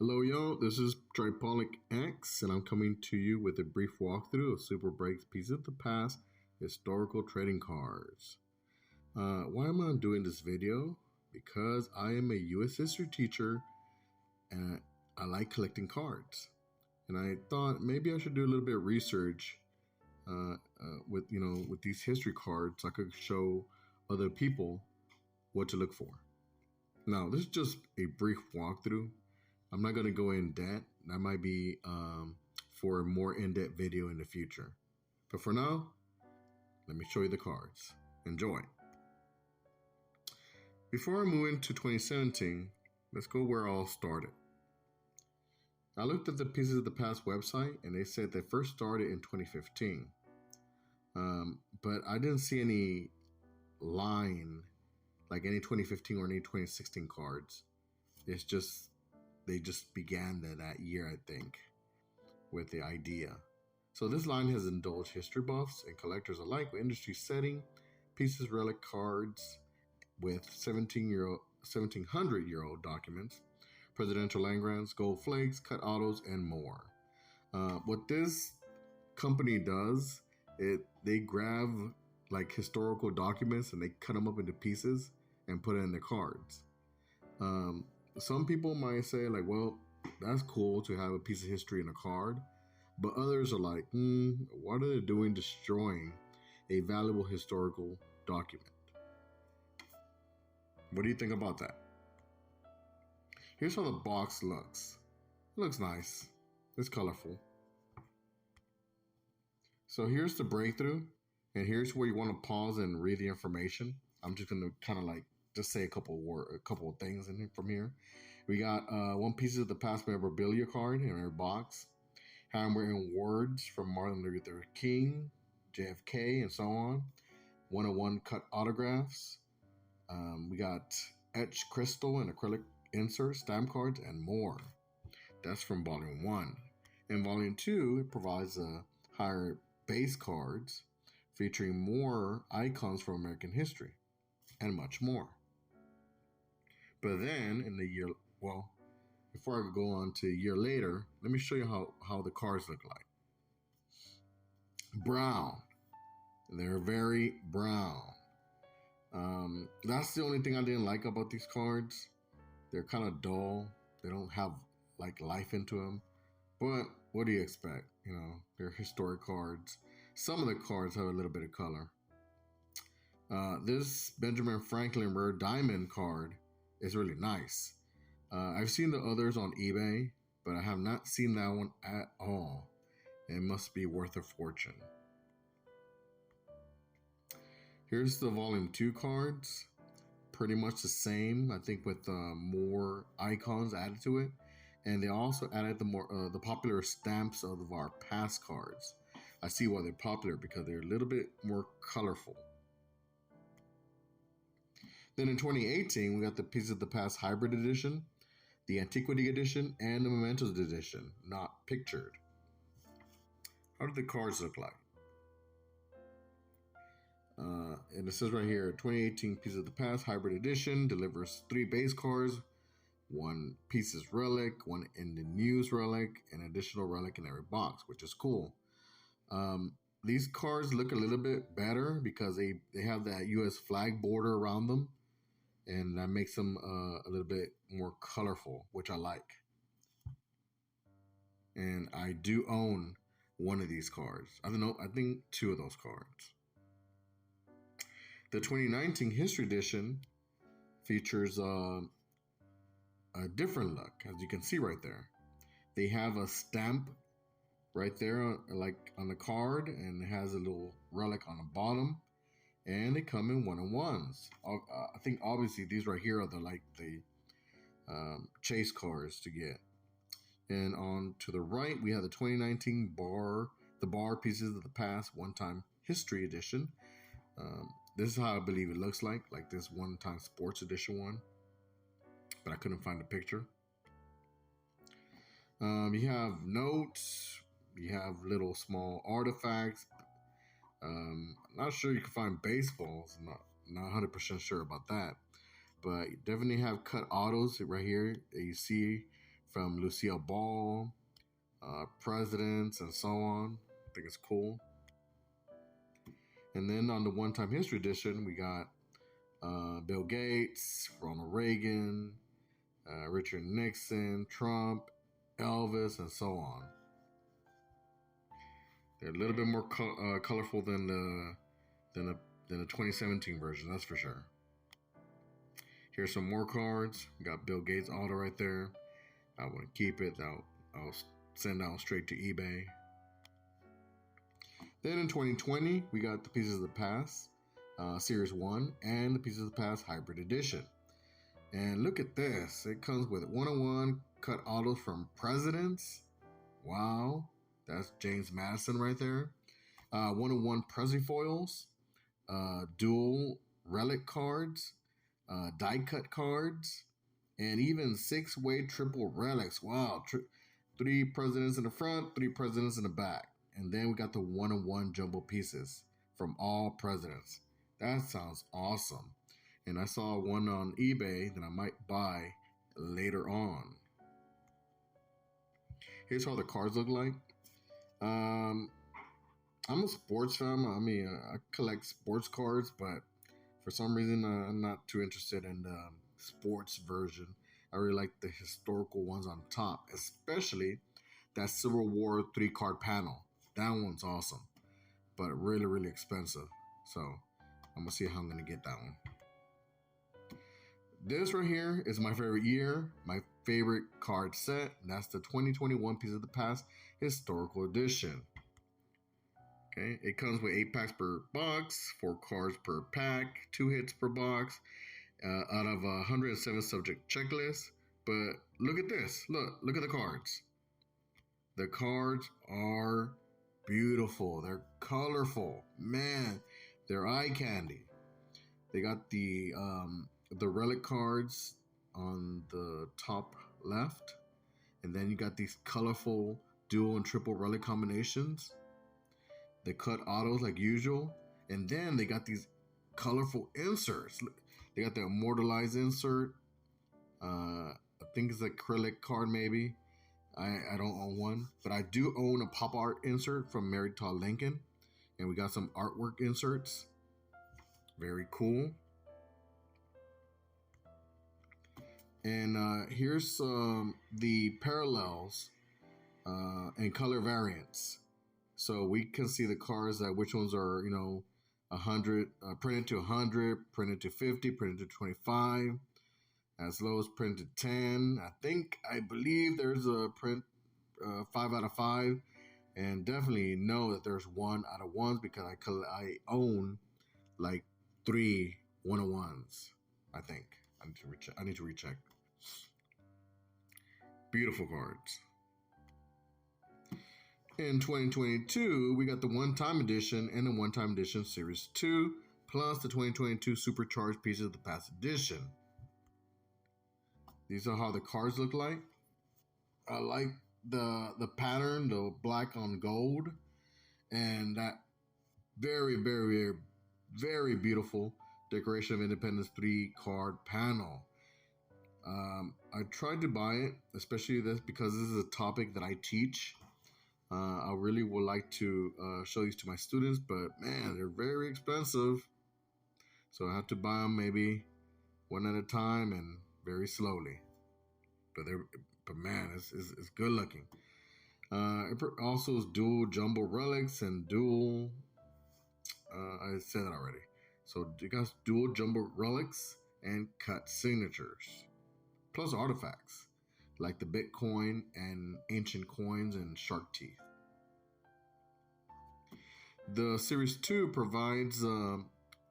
Hello, yo, this is Tripolic X, and I'm coming to you with a brief walkthrough of Super Breaks Pieces of the Past historical trading cards. Why am I doing this video? Because I am a U.S. history teacher and I like collecting cards. And I thought maybe I should do a little bit of research with these history cards. I could show other people what to look for. Now, this is just a brief walkthrough. I'm not going to go in depth. That might be for a more in-depth video in the future. But for now, let me show you the cards. Enjoy. Before I move into 2017, let's go where it all started. I looked at the Pieces of the Past website, and they said they first started in 2015. But I didn't see any line, like any 2015 or any 2016 cards. It's just, they just began that year, I think, with the idea. So this line has indulged history buffs and collectors alike with industry setting, pieces, relic cards with 1700-year-old documents, presidential land grants, gold flakes, cut autos, and more. What this company does, they grab like historical documents and they cut them up into pieces and put it in their cards. Some people might say like, well, that's cool to have a piece of history in a card. But others are like, what are they doing destroying a valuable historical document? What do you think about that? Here's how the box looks. It looks nice. It's colorful. So here's the breakthrough. And here's where you want to pause and read the information. I'm just going to kind of like just say a couple of things from here. We got one piece of the past memorabilia card in our box. Handwritten words from Martin Luther King, JFK, and so on. 101 cut autographs. We got etched crystal and acrylic inserts, stamp cards, and more. That's from Volume 1. In Volume 2, it provides higher base cards featuring more icons from American history and much more. But then in the year, well, before I go on to a year later, let me show you how the cards look like. Brown. They're very brown. That's the only thing I didn't like about these cards. They're kind of dull. They don't have like life into them. But what do you expect? You know, they're historic cards. Some of the cards have a little bit of color. This Benjamin Franklin Rare Diamond card is really nice. I've seen the others on eBay, but I have not seen that one at all. It must be worth a fortune. Here's the Volume 2 cards. Pretty much the same, I think, with more icons added to it. And they also added the popular stamps of our past cards. I see why they're popular, because they're a little bit more colorful. Then in 2018, we got the Pieces of the Past Hybrid Edition, the Antiquity Edition, and the Mementos Edition, not pictured. How do the cards look like? And it says right here, 2018 Pieces of the Past Hybrid Edition delivers 3 base cards, 1 Pieces relic, 1 in the news relic, an additional relic in every box, which is cool. These cards look a little bit better because they have that U.S. flag border around them, and that makes them a little bit more colorful, which I like. And I do own one of these cards. I think 2 of those cards. The 2019 History Edition features a different look, as you can see right there. They have a stamp right there, like on the card, and it has a little relic on the bottom, and they come in 1-on-1s. I think obviously these right here are the chase cards to get. And on to the right, we have the 2019 Bar Pieces of the Past One-Time History Edition. This is how I believe it looks like this one-time sports edition one, but I couldn't find a picture. You have notes, you have little small artifacts. I'm not sure you can find baseballs. I'm not 100% sure about that, but you definitely have cut autos right here that you see from Lucille Ball, presidents, and so on. I think it's cool. And then on the one time history edition, we got Bill Gates, Ronald Reagan, Richard Nixon, Trump, Elvis, and so on. They're a little bit more colorful than the 2017 version, that's for sure. Here's some more cards. We got Bill Gates auto right there. I want to keep it. I'll send out straight to eBay. Then in 2020, we got the Pieces of the Past Series 1 and the Pieces of the Past Hybrid Edition. And look at this. It comes with 101 cut autos from presidents. Wow. That's James Madison right there. 101 Prezi foils. Dual relic cards. Die cut cards. And even 6-way triple relics. Wow. 3 presidents in the front, 3 presidents in the back. And then we got the 101 jumbo pieces from all presidents. That sounds awesome. And I saw one on eBay that I might buy later on. Here's how the cards look like. I'm a sports fan. I mean, I collect sports cards, but for some reason, I'm not too interested in the sports version. I really like the historical ones on top, especially that Civil War 3-card panel. That one's awesome, but really, really expensive. So I'm gonna see how I'm gonna get that one. This right here is my favorite year, my favorite card set, and that's the 2021 Piece of the Past Historical Edition. Okay, it comes with 8 packs per box, 4 cards per pack, 2 hits per box, out of a 107 subject checklist. But look at this. Look at the cards. The cards are beautiful. They're colorful. Man, they're eye candy. They got the relic cards on the top left, and then you got these colorful dual and triple relic combinations. They cut autos like usual, and then they got these colorful inserts. They got the immortalized insert. I think it's an acrylic card maybe. I don't own one, but I do own a pop art insert from Mary Todd Lincoln, and we got some artwork inserts. Very cool. And here's the parallels and color variants. So we can see the cards that which ones are 100 printed to 100, printed to 50, printed to 25, as low as printed 10. I believe there's a print 5 out of 5, and definitely know that there's 1 out of 1s because I own like 3 101s. I think I need to recheck. Beautiful cards. In 2022, we got the one-time edition and the one-time edition Series 2, plus the 2022 Supercharged Pieces of the Past edition. These are how the cards look like. I like the pattern, the black on gold, and that very, very, very beautiful Declaration of Independence 3-card panel. I tried to buy it, especially this because this is a topic that I teach. I really would like to show these to my students, but man, they're very expensive. So I have to buy them maybe one at a time and very slowly. But man, it's good looking. It also is dual jumbo relics and dual. I said that already. So it got dual jumbo relics and cut signatures, plus artifacts like the Bitcoin and ancient coins and shark teeth. The Series 2 provides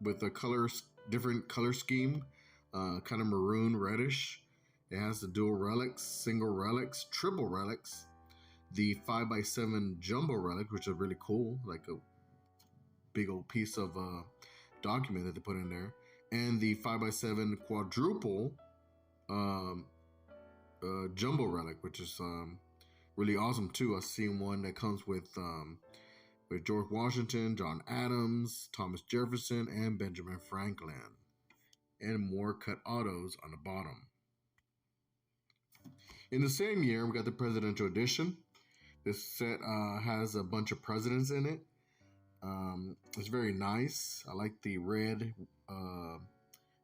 with a different color scheme, kind of maroon reddish. It has the dual relics, single relics, triple relics, the 5x7 jumbo relic, which is really cool, like a big old piece of document that they put in there, and the 5x7 quadruple jumbo relic, which is really awesome too. I've seen one that comes with George Washington, John Adams, Thomas Jefferson, and Benjamin Franklin, and more cut autos on the bottom. In the same year, we got the Presidential Edition. This set has a bunch of presidents in it. It's very nice. I like the red, uh,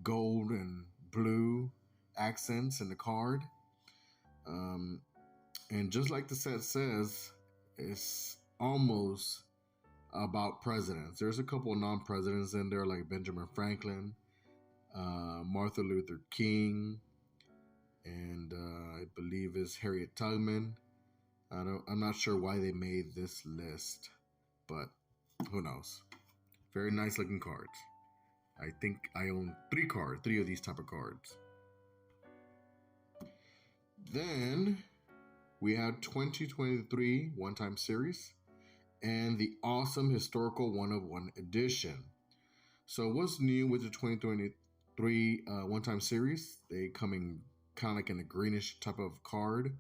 gold, and blue accents in the card. Um, and just like the set says, it's almost about presidents. There's a couple of non-presidents in there, like Benjamin Franklin, Martin Luther King, and I believe is Harriet Tubman. I'm not sure why they made this list, but who knows? Very nice looking cards. I think I own three of these type of cards. Then we had 2023 one-time series and the awesome historical one-of-one edition. So what's new with the 2023 one-time series? They coming kind of like in a greenish type of card.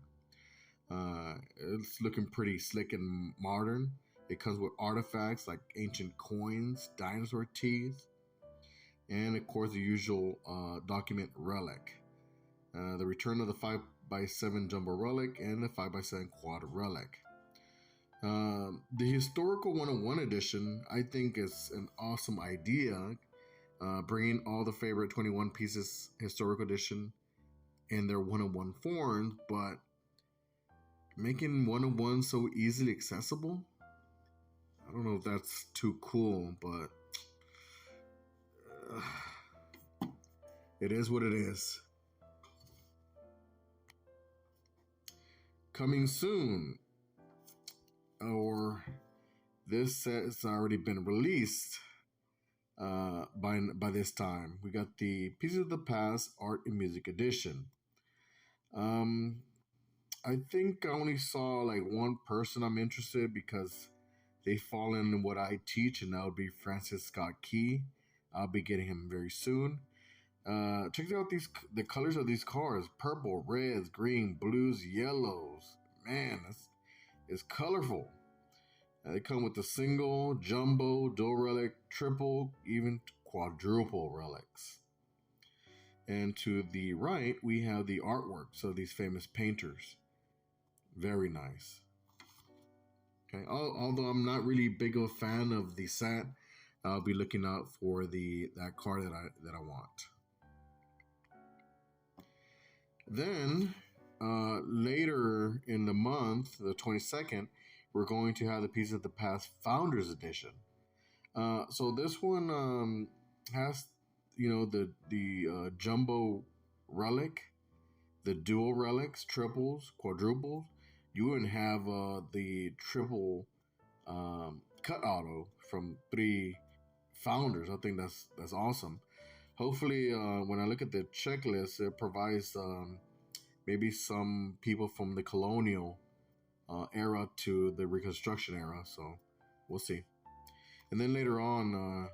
It's looking pretty slick and modern. It comes with artifacts like ancient coins, dinosaur teeth, and of course the usual document relic. The return of the 5x7 jumbo relic and the 5x7 quad relic. The historical 101 edition, I think, is an awesome idea. Bringing all the favorite 21 pieces historical edition in their 101 forms, but making 101 so easily accessible. I don't know if that's too cool, but it is what it is. Coming soon, or this set has already been released by this time. We got the Pieces of the Past Art and Music Edition. I think I only saw like one person I'm interested because they fall in what I teach, and that would be Francis Scott Key. I'll be getting him very soon. Check out the colors of these cards: purple, reds, green, blues, yellows. Man, it's colorful. They come with the single, jumbo, dual relic, triple, even quadruple relics. And to the right, we have the artworks of these famous painters. Very nice. Okay, although I'm not really big of a fan of the set, I'll be looking out for that card that I want. Then later in the month, the 22nd, we're going to have the Piece of the Past Founders Edition. So this one has, the jumbo relic, the dual relics, triples, quadruples. You wouldn't have the triple cut auto from 3 founders. I think that's awesome. Hopefully, when I look at the checklist, it provides maybe some people from the colonial era to the Reconstruction era. So we'll see. And then later on,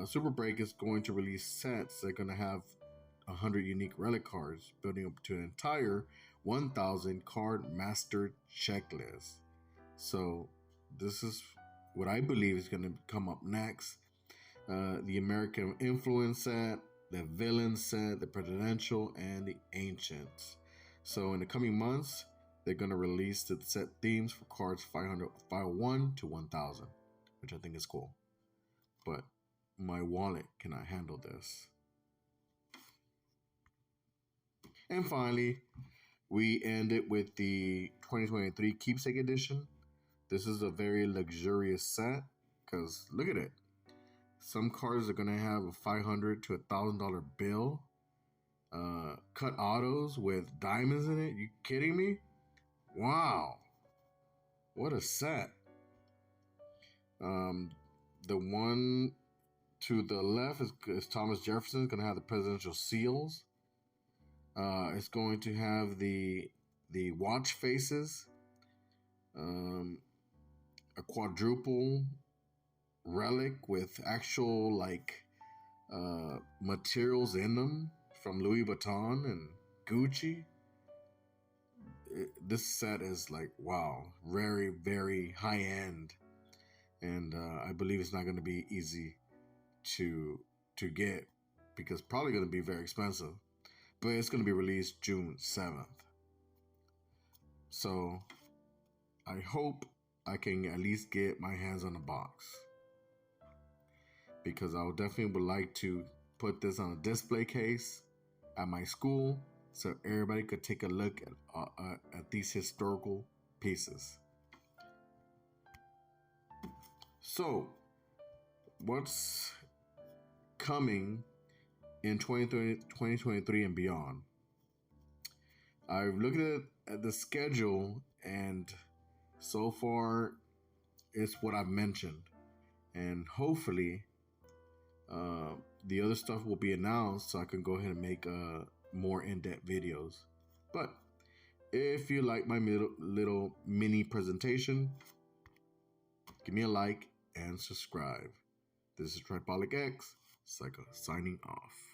Super Break is going to release sets that are going to have 100 unique relic cards, building up to an entire 1,000 card master checklist. So this is what I believe is going to come up next. The American Influence set, the Villain set, the Presidential, and the Ancients. So in the coming months, they're going to release the set themes for cards 501 to 1,000, which I think is cool. But my wallet cannot handle this. And finally, we end it with the 2023 Keepsake Edition. This is a very luxurious set because look at it. Some cards are going to have a $500 to $1,000 bill. Cut autos with diamonds in it. You kidding me? Wow. What a set. The one to the left is Thomas Jefferson. It's going to have the presidential seals. It's going to have the watch faces. A quadruple relic with actual materials in them from Louis Vuitton and Gucci. This set is wow, very, very high end, and I believe it's not going to be easy to get because it's probably going to be very expensive. But it's going to be released June 7th. So I hope I can at least get my hands on a box, because I would definitely would like to put this on a display case at my school so everybody could take a look at these historical pieces. So, what's coming in 2023 and beyond? I've looked at the schedule, and so far it's what I've mentioned. And hopefully, the other stuff will be announced so I can go ahead and make more in-depth videos. But if you like my little mini presentation, give me a like and subscribe. This is Tripolic X, signing off.